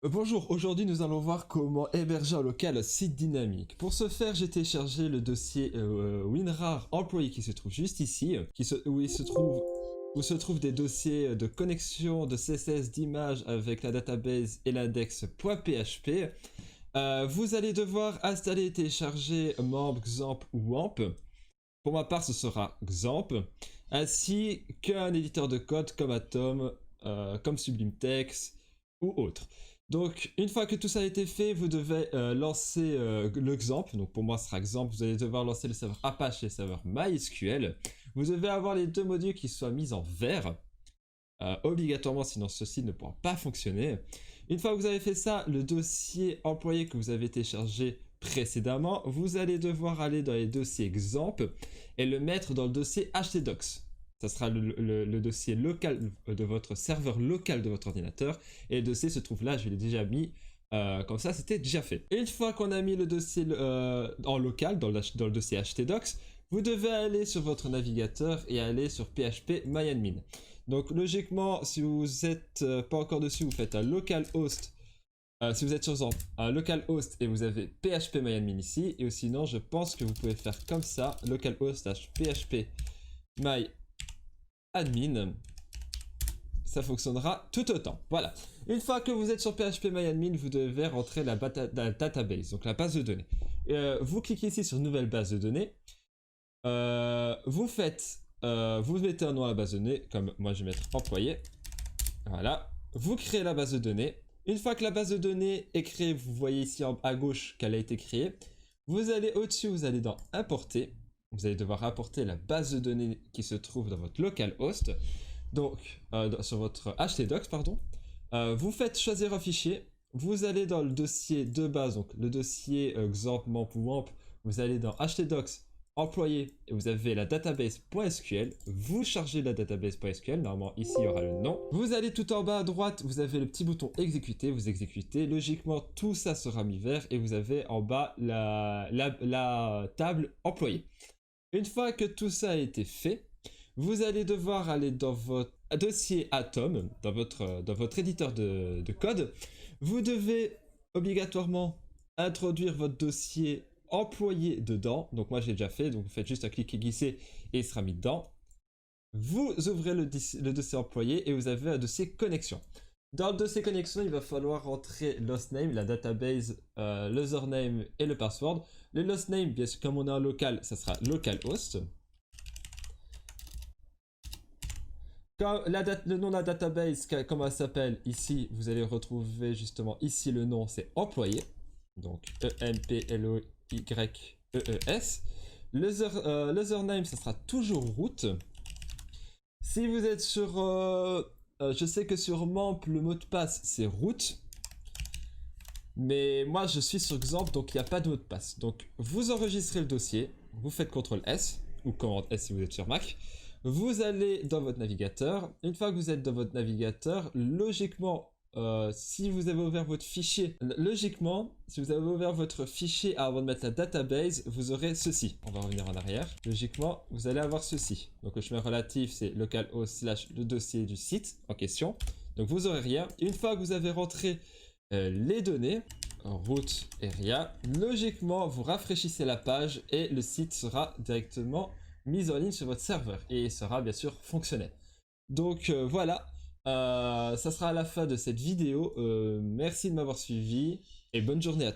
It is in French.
Bonjour, aujourd'hui nous allons voir comment héberger en local un site dynamique. Pour ce faire, j'ai téléchargé le dossier WinRAR employé qui se trouve juste ici, où se trouvent des dossiers de connexion de CSS d'images avec la database et l'index.php. Vous allez devoir installer et télécharger Membre, XAMPP ou WAMP. Pour ma part, ce sera XAMPP, ainsi qu'un éditeur de code comme Atom, comme Sublime Text ou autre. Donc, une fois que tout ça a été fait, vous devez lancer le XAMPP. Donc, pour moi, ce sera XAMPP. Vous allez devoir lancer le serveur Apache et le serveur MySQL. Vous devez avoir les deux modules qui soient mis en vert, obligatoirement, sinon ceci ne pourra pas fonctionner. Une fois que vous avez fait ça, le dossier employé que vous avez téléchargé précédemment, vous allez devoir aller dans les dossiers XAMPP et le mettre dans le dossier htdocs. Ça sera le dossier local de votre serveur local de votre ordinateur. Et le dossier se trouve là, je l'ai déjà mis. Comme ça, c'était déjà fait. Et une fois qu'on a mis le dossier en local, dans le dossier htdocs, vous devez aller sur votre navigateur et aller sur php-myadmin. Donc logiquement, si vous n'êtes pas encore dessus, vous faites un localhost. Si vous êtes sur un localhost et vous avez php-myadmin ici, et sinon je pense que vous pouvez faire comme ça, localhost/php-myadmin. Ça fonctionnera tout autant. Voilà. Une fois que vous êtes sur php-myadmin, vous devez rentrer la database, donc la base de données. Vous cliquez ici sur nouvelle base de données. Vous mettez un nom à la base de données, comme moi je vais mettre employé. Voilà. Vous créez la base de données. Une fois que la base de données est créée, vous voyez ici à gauche qu'elle a été créée. Vous allez au-dessus, vous allez dans importer. Vous allez devoir importer la base de données qui se trouve dans votre localhost. Donc, sur votre htdocs, pardon. Vous faites choisir un fichier. Vous allez dans le dossier de base, donc le dossier XAMPP, MAMP ou WAMP. Vous allez dans htdocs, employé, et vous avez la database.sql. Vous chargez la database.sql. Normalement, ici, il y aura le nom. Vous allez tout en bas à droite, vous avez le petit bouton exécuter. Vous exécutez. Logiquement, tout ça sera mis vert et vous avez en bas la table employée. Une fois que tout ça a été fait, vous allez devoir aller dans votre dossier Atom, dans votre éditeur de code. Vous devez obligatoirement introduire votre dossier employé dedans. Donc moi j'ai déjà fait, donc vous faites juste un clic et glisser et il sera mis dedans. Vous ouvrez le dossier employé et vous avez un dossier connexion. Dans le dossier connexion, il va falloir rentrer l'hostname, la database, l'username et le password. Le l'hostname, bien sûr, comme on est en local, ça sera localhost. Le nom de la database, comment elle s'appelle, ici, vous allez retrouver justement ici le nom, c'est employé. Donc employees. L'username, ça sera toujours root. Si vous êtes sur... je sais que sur MAMP, le mot de passe, c'est root. Mais moi, je suis sur XAMPP, donc il n'y a pas de mot de passe. Donc, vous enregistrez le dossier, vous faites CTRL-S, ou CTRL-S si vous êtes sur Mac. Vous allez dans votre navigateur. Une fois que vous êtes dans votre navigateur, logiquement, si vous avez ouvert votre fichier, avant de mettre la database, vous aurez ceci. On va revenir en arrière. Logiquement, vous allez avoir ceci. Donc le chemin relatif, c'est localhost / le dossier du site en question. Donc vous aurez rien. Une fois que vous avez rentré les données, route et rien, logiquement, vous rafraîchissez la page et le site sera directement mis en ligne sur votre serveur et sera bien sûr fonctionnel. Donc voilà. Ça sera à la fin de cette vidéo. Merci de m'avoir suivi et bonne journée à tous.